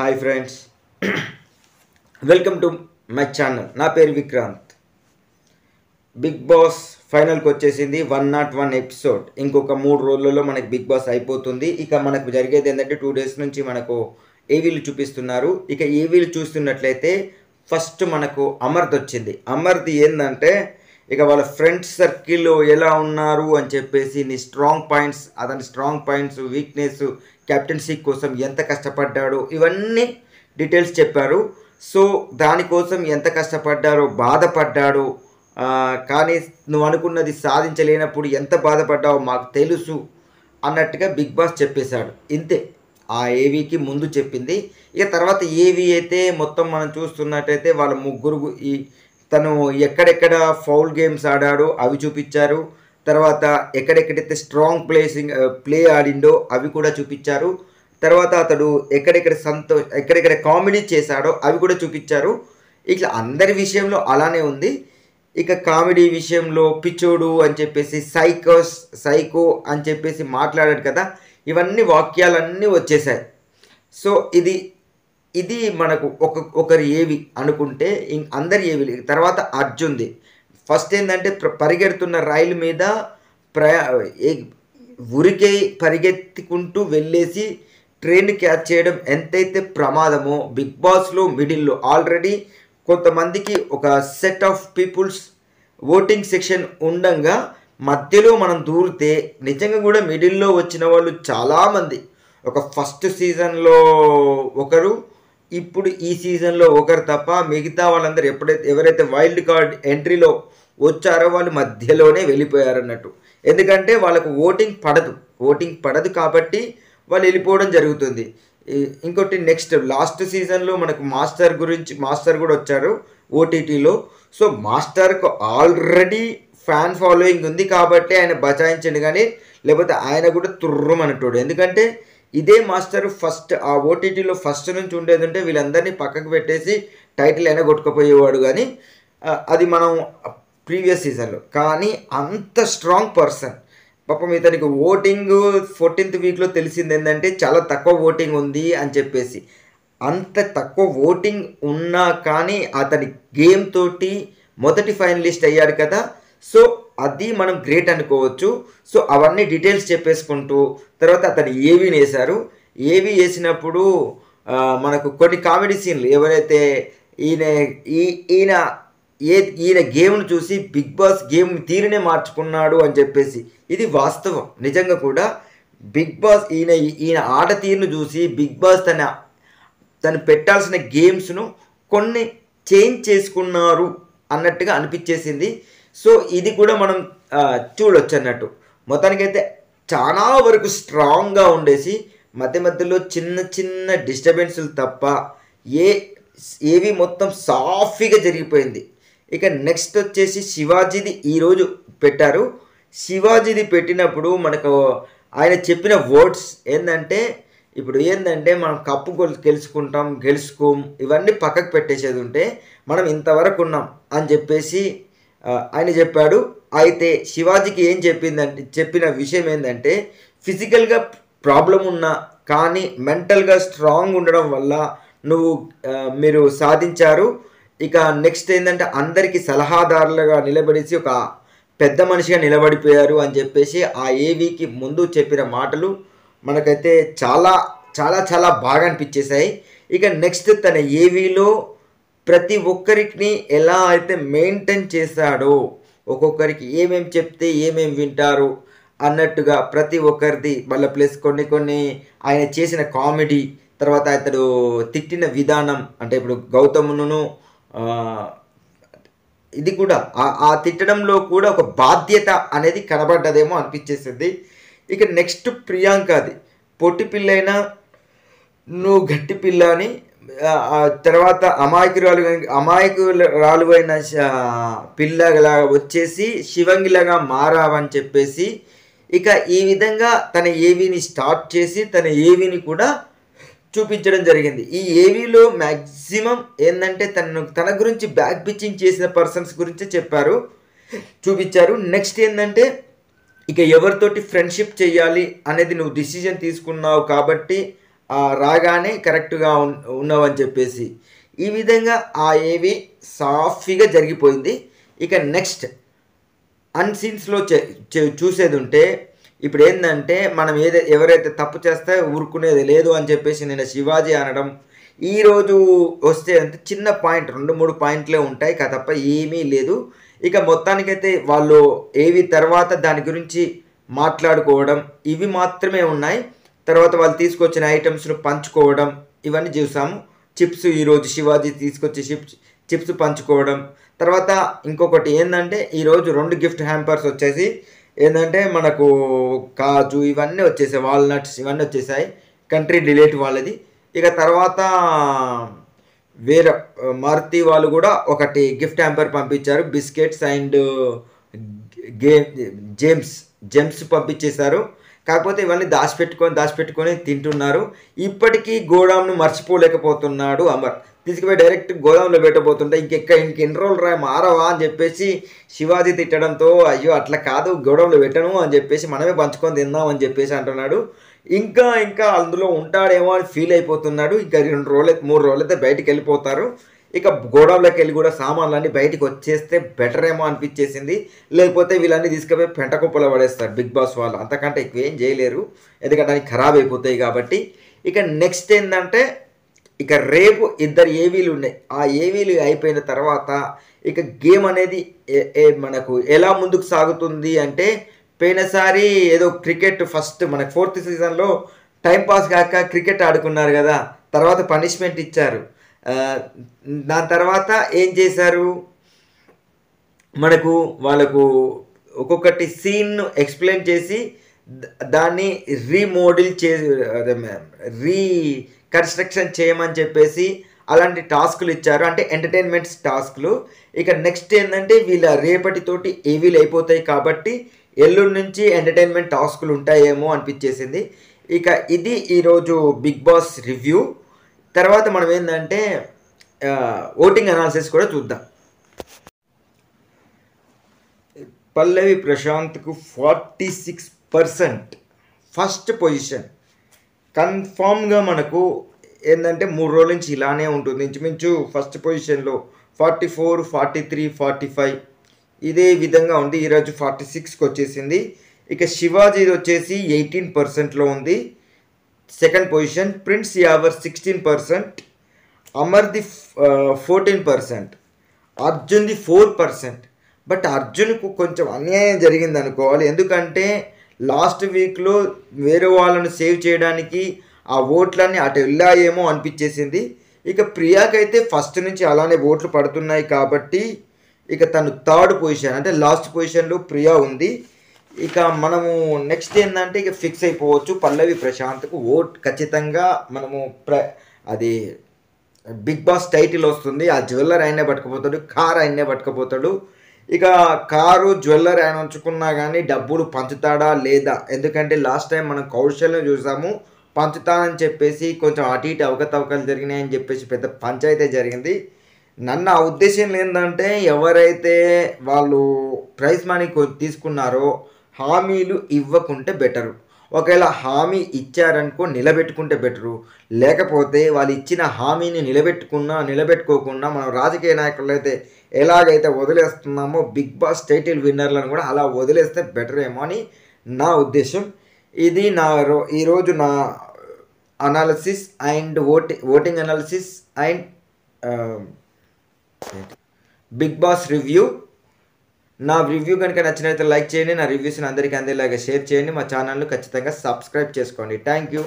Hi friends, welcome to my channel. నా పేరు Vikrant. Big boss ఫైనల్కి వచ్చేసింది. 101 ఎపిసోడ్. ఇంకొక 3 రోజులలో మనకి బిగ్ బాస్ అయిపోతుంది. ఇక మనకు జరిగేది ఏంటంటే 2 డేస్ నుంచి మనకు ఏవీలు చూపిస్తున్నారు. ఇక ఏవీలు చూస్తున్నట్లయితే ఫస్ట్ మనకు అమర్ది వచ్చింది. అమర్ది ఏంటంటే ఇక వాళ్ళ ఫ్రెండ్స్ సర్కిల్లో ఎలా ఉన్నారు అని చెప్పేసి నీ స్ట్రాంగ్ పాయింట్స్, అతని స్ట్రాంగ్ పాయింట్స్, వీక్నెస్, కెప్టెన్సీ కోసం ఎంత కష్టపడ్డాడో ఇవన్నీ డీటెయిల్స్ చెప్పారు. సో దానికోసం ఎంత కష్టపడ్డారో, బాధపడ్డాడో, కానీ నువ్వు అనుకున్నది సాధించలేనప్పుడు ఎంత బాధపడ్డావో మాకు తెలుసు అన్నట్టుగా బిగ్ బాస్ చెప్పేశాడు. ఇంతే ఆ ఏవీకి ముందు చెప్పింది. ఇక తర్వాత ఏవీ అయితే మొత్తం మనం చూస్తున్నట్టయితే వాళ్ళ ముగ్గురు తను ఎక్కడెక్కడ ఫౌల్ గేమ్స్ ఆడాడో అవి చూపించారు. తర్వాత ఎక్కడెక్కడైతే స్ట్రాంగ్ ప్లే ఆడిండో అవి కూడా చూపించారు. తర్వాత అతడు ఎక్కడెక్కడ కామెడీ చేశాడో అవి కూడా చూపించారు. ఇట్లా అందరి విషయంలో అలానే ఉంది. ఇక కామెడీ విషయంలో పిచ్చోడు అని చెప్పేసి, సైకో అని చెప్పేసి మాట్లాడాడు కదా, ఇవన్నీ వాక్యాలన్నీ వచ్చేసాయి. సో ఇది మనకు ఒకరి ఏవి అనుకుంటే అందరి ఏవి. తర్వాత అర్జున్ది ఫస్ట్ ఏంటంటే పరిగెడుతున్న రైలు మీద ఉరికే పరిగెత్తుకుంటూ వెళ్ళేసి ట్రైన్ క్యాచ్ చేయడం ఎంతైతే ప్రమాదమో, బిగ్ బాస్లో మిడిల్లో ఆల్రెడీ కొంతమందికి ఒక set of peoples voting section ఉండంగా మధ్యలో మనం దూరితే నిజంగా కూడా మిడిల్లో వచ్చిన వాళ్ళు చాలామంది. ఒక ఫస్ట్ సీజన్లో ఒకరు, ఇప్పుడు ఈ సీజన్లో ఒకరు తప్ప మిగతా వాళ్ళందరూ ఎవరైతే వైల్డ్ కార్డ్ ఎంట్రీలో వచ్చారో వాళ్ళు మధ్యలోనే వెళ్ళిపోయారన్నట్టు. ఎందుకంటే వాళ్ళకు ఓటింగ్ పడదు కాబట్టి వాళ్ళు వెళ్ళిపోవడం జరుగుతుంది. ఇంకోటి నెక్స్ట్ లాస్ట్ సీజన్లో మనకు మాస్టర్ కూడా వచ్చారు ఓటీటీలో. సో మాస్టర్కు ఆల్రెడీ ఫ్యాన్ ఫాలోయింగ్ ఉంది కాబట్టి ఆయన బచాయించండి, కానీ లేకపోతే ఆయన కూడా తుర్రమన్నట్టు. ఎందుకంటే ఇదే మాస్టర్ ఫస్ట్ ఆ ఓటీటీలో ఫస్ట్ నుంచి ఉండేదంటే వీళ్ళందరినీ పక్కకు పెట్టేసి టైటిల్ అయినా కొట్టుకుపోయేవాడు. కానీ అది మనం ప్రీవియస్ సీజన్లో. కానీ అంత స్ట్రాంగ్ పర్సన్ పాపం. ఇతనికి ఓటింగ్ 14th వీక్లో తెలిసింది ఏంటంటే చాలా తక్కువ ఓటింగ్ ఉంది అని చెప్పేసి. అంత తక్కువ ఓటింగ్ ఉన్నా కానీ అతని గేమ్ తోటి మొదటి ఫైనలిస్ట్ అయ్యాడు కదా. సో అది మనం గ్రేట్ అనుకోవచ్చు. సో అవన్నీ డీటెయిల్స్ చెప్పేసుకుంటూ తర్వాత అతను ఏవీని వేశారు. ఏవీ వేసినప్పుడు మనకు కొన్ని కామెడీ సీన్లు, ఎవరైతే ఈయన గేమ్ను చూసి బిగ్ బాస్ గేమ్ తీరునే మార్చుకున్నాడు అని చెప్పేసి, ఇది వాస్తవం. నిజంగా కూడా బిగ్ బాస్ ఈయన ఆట తీరును చూసి బిగ్ బాస్ తను పెట్టాల్సిన గేమ్స్ను కొన్ని చేంజ్ చేసుకున్నారు అన్నట్టుగా అనిపించేసింది. సో ఇది కూడా మనం చూడొచ్చు అన్నట్టు. మొత్తానికైతే చాలా వరకు స్ట్రాంగ్గా ఉండేసి మధ్యలో చిన్న చిన్న డిస్టర్బెన్స్లు తప్ప ఏవి మొత్తం సాఫీగా జరిగిపోయింది. ఇక నెక్స్ట్ వచ్చేసి శివాజీది ఈరోజు పెట్టారు. శివాజీది పెట్టినప్పుడు మనకు ఆయన చెప్పిన వర్డ్స్ ఏంటంటే మనం కప్పు గెలుచుకోం ఇవన్నీ పక్కకు పెట్టేసేది ఉంటే మనం ఇంతవరకు ఉన్నాం అని చెప్పేసి ఆయన చెప్పాడు. అయితే శివాజీకి చెప్పిన విషయం ఏంటంటే ఫిజికల్గా ప్రాబ్లం ఉన్నా కానీ మెంటల్గా స్ట్రాంగ్ ఉండడం వల్ల మీరు సాధించారు. ఇక నెక్స్ట్ ఏంటంటే అందరికీ సలహాదారులుగా నిలబడేసి ఒక పెద్ద మనిషిగా నిలబడిపోయారు అని చెప్పేసి ఆ ఏవీకి ముందు చెప్పిన మాటలు మనకైతే చాలా చాలా చాలా బాగా అనిపించేశాయి. ఇక నెక్స్ట్ తన ఏవీలో ప్రతి ఒక్కరికి ఎలా అయితే మెయింటైన్ చేశాడో, ఒక్కొక్కరికి ఏమేమి చెప్తే ఏమేమి వింటారు అన్నట్టుగా ప్రతి ఒక్కరిది వాళ్ళ ప్లస్ కొన్ని ఆయన చేసిన కామెడీ, తర్వాత అతడు తిట్టిన విధానం, అంటే ఇప్పుడు గౌతమును ఇది కూడా ఆ తిట్టడంలో కూడా ఒక బాధ్యత అనేది కనబడ్డదేమో అనిపించేసింది. ఇక నెక్స్ట్ ప్రియాంకది పొట్టి పిల్లైనా నువ్వు గట్టి పిల్ల అని, తర్వాత అమాయకురాలు అయిన పిల్లగా వచ్చేసి శివంగిలాగా మారావని చెప్పేసి ఇక ఈ విధంగా తన ఏవీని స్టార్ట్ చేసి తన ఏవీని కూడా చూపించడం జరిగింది. ఈ ఏవీలో మ్యాక్సిమం ఏంటంటే తన గురించి బ్యాక్ పిచ్చింగ్ చేసిన పర్సన్స్ గురించి చూపించారు. నెక్స్ట్ ఏంటంటే ఇక ఎవరితోటి ఫ్రెండ్షిప్ చేయాలి అనేది నువ్వు డిసిజన్ తీసుకున్నావు కాబట్టి రాగానే కరెక్ట్గా ఉన్నావని చెప్పేసి ఈ విధంగా ఆ ఏవి సాఫీగా జరిగిపోయింది. ఇక నెక్స్ట్ అన్సీన్స్లో చూసేది ఉంటే ఇప్పుడు ఏంటంటే మనం ఎవరైతే తప్పు చేస్తే ఊరుకునేది లేదు అని చెప్పేసి నేను శివాజీ అనడం, ఈరోజు వస్తే అంటే చిన్న పాయింట్ 2-3 పాయింట్లే ఉంటాయి తప్ప ఏమీ లేదు. ఇక మొత్తానికైతే వాళ్ళు ఏవి తర్వాత దాని గురించి మాట్లాడుకోవడం ఇవి మాత్రమే ఉన్నాయి. తర్వాత వాళ్ళు తీసుకొచ్చిన ఐటమ్స్ను పంచుకోవడం ఇవన్నీ చూసాము. చిప్స్ ఈరోజు శివాజీ తీసుకొచ్చి చిప్స్ పంచుకోవడం. తర్వాత ఇంకొకటి ఏంటంటే ఈరోజు 2 గిఫ్ట్ హ్యాంపర్స్ వచ్చేసి ఏంటంటే మనకు కాజు ఇవన్నీ వచ్చేసాయి, వాల్నట్స్ ఇవన్నీ వచ్చేసాయి, కంట్రీ డిలేట్ వాళ్ళది. ఇక తర్వాత వేరే మారుతి వాళ్ళు కూడా ఒకటి గిఫ్ట్ హ్యాంపర్ పంపించారు, బిస్కెట్స్ అండ్ జెమ్స్ పంపించేశారు. కాకపోతే ఇవన్నీ దాచిపెట్టుకొని తింటున్నారు. ఇప్పటికీ గోడాంను మర్చిపోలేకపోతున్నాడు అమర్. తీసుకుపోయి డైరెక్ట్ గోదాంలో పెట్టబోతుంటే ఇంకెన్ని రోజులు మారవా అని చెప్పేసి శివాజీ తిట్టడంతో అయ్యో అట్లా కాదు గోడంలో పెట్టను అని చెప్పేసి మనమే పంచుకొని తిందాం అని చెప్పేసి అంటున్నాడు. ఇంకా అందులో ఉంటాడేమో అని ఫీల్ అయిపోతున్నాడు. ఇంకా 2-3 రోజులైతే బయటికి వెళ్ళిపోతారు. ఇక గోడంలోకి వెళ్ళి కూడా సామాన్లన్నీ బయటికి వచ్చేస్తే బెటర్ ఏమో అనిపించేసింది. లేకపోతే వీళ్ళన్నీ తీసుకుపోయి పెంటకుప్పలో పడేస్తారు బిగ్ బాస్ వాళ్ళు. అంతకంటే ఎక్కువ ఏం చేయలేరు, ఎందుకంటే అవి ఖరాబ్ అయిపోతాయి కాబట్టి. ఇక నెక్స్ట్ ఏంటంటే ఇక రేపు 2 ఏవీలు ఉన్నాయి. ఆ ఏవీలు అయిపోయిన తర్వాత ఇక గేమ్ అనేది మనకు ఎలా ముందుకు సాగుతుంది అంటే, పోయినసారి ఏదో క్రికెట్ ఫస్ట్ మనకు 4th సీజన్లో టైంపాస్ కాక క్రికెట్ ఆడుకున్నారు కదా, తర్వాత పనిష్మెంట్ ఇచ్చారు. దాని తర్వాత ఏం చేశారు, వాళ్ళకు ఒక్కొక్కటి సీన్ను ఎక్స్ప్లెయిన్ చేసి దాన్ని రీమోడల్ రీకన్స్ట్రక్షన్ చేయమని చెప్పేసి అలాంటి టాస్కులు ఇచ్చారు, అంటే ఎంటర్టైన్మెంట్స్ టాస్కులు. ఇక నెక్స్ట్ ఏంటంటే వీళ్ళ రేపటితోటి ఏవీలు అయిపోతాయి కాబట్టి ఎల్లుండి నుంచి ఎంటర్టైన్మెంట్ టాస్కులు ఉంటాయేమో అనిపించేసింది. ఇక ఇది ఈరోజు బిగ్ బాస్ రివ్యూ. తర్వాత మనం ఏంటంటే ఓటింగ్ అనాలిసిస్ కూడా చూద్దాం. పల్లవి ప్రశాంత్కు 46% ఫస్ట్ పొజిషన్. కన్ఫామ్గా మనకు ఏంటంటే 3 రోజుల నుంచి ఇలానే ఉంటుంది. ఇంచుమించు ఫస్ట్ పొజిషన్లో 44, 43, 45 ఇదే విధంగా ఉంది. ఈరోజు 46కి వచ్చేసింది. ఇక శివాజీది వచ్చేసి 18%లో ఉంది, సెకండ్ పొజిషన్. ప్రిన్స్ యావర్ 16%, అమర్ది 14%, అర్జున్ది 4%. బట్ అర్జున్కు కొంచెం అన్యాయం జరిగింది అనుకోవాలి, ఎందుకంటే లాస్ట్ వీక్లో వేరే వాళ్ళను సేవ్ చేయడానికి ఆ ఓట్లన్నీ అటు వెళ్ళాయేమో అనిపించేసింది. ఇక ప్రియాకైతే ఫస్ట్ నుంచి అలానే ఓట్లు పడుతున్నాయి కాబట్టి ఇక తను థర్డ్ పొజిషన్ అంటే లాస్ట్ పొజిషన్లో ప్రియా ఉంది. ఇక మనము నెక్స్ట్ ఏంటంటే ఇక ఫిక్స్ అయిపోవచ్చు, పల్లవి ప్రశాంత్కు ఓట్ ఖచ్చితంగా మనము అది బిగ్ బాస్ టైటిల్ వస్తుంది. ఆ జ్యువెల్లర్ ఆయనే పట్టుకుపోతాడు, కార్ ఆయనే పట్టుకుపోతాడు. ఇక కారు జ్యువెల్లర్ ఆయన ఉంచుకున్నా కానీ డబ్బులు పంచుతాడా లేదా, ఎందుకంటే లాస్ట్ టైం మనం కౌశల్యం చూసాము, పంచుతానని చెప్పేసి కొంచెం అటు ఇటు అవకతవకలు జరిగినాయని చెప్పేసి పెద్ద పంచాయతీ జరిగింది. నన్ను ఆ ఉద్దేశం ఏంటంటే ఎవరైతే వాళ్ళు ప్రైజ్ మనీ తీసుకున్నారో హామీలు ఇవ్వకుంటే బెటరు. ఒకవేళ హామీ ఇచ్చారనుకో నిలబెట్టుకుంటే బెటరు, లేకపోతే వాళ్ళు ఇచ్చిన హామీని నిలబెట్టుకోకుండా మనం రాజకీయ నాయకులు అయితే ఎలాగైతే వదిలేస్తున్నామో బిగ్ బాస్ టైటిల్ విన్నర్లను కూడా అలా వదిలేస్తే బెటర్ ఏమో అని నా ఉద్దేశం. ఇది ఈరోజు నా analysis and voting analysis and Bigg Boss review. నా రివ్యూ కనుక నచ్చినట్లయితే లైక్ చేయండి, నా రివ్యూస్ని అందరికీ అందేలాగా షేర్ చేయండి, మా ఛానల్ను ఖచ్చితంగా సబ్స్క్రైబ్ చేసుకోండి. Thank you.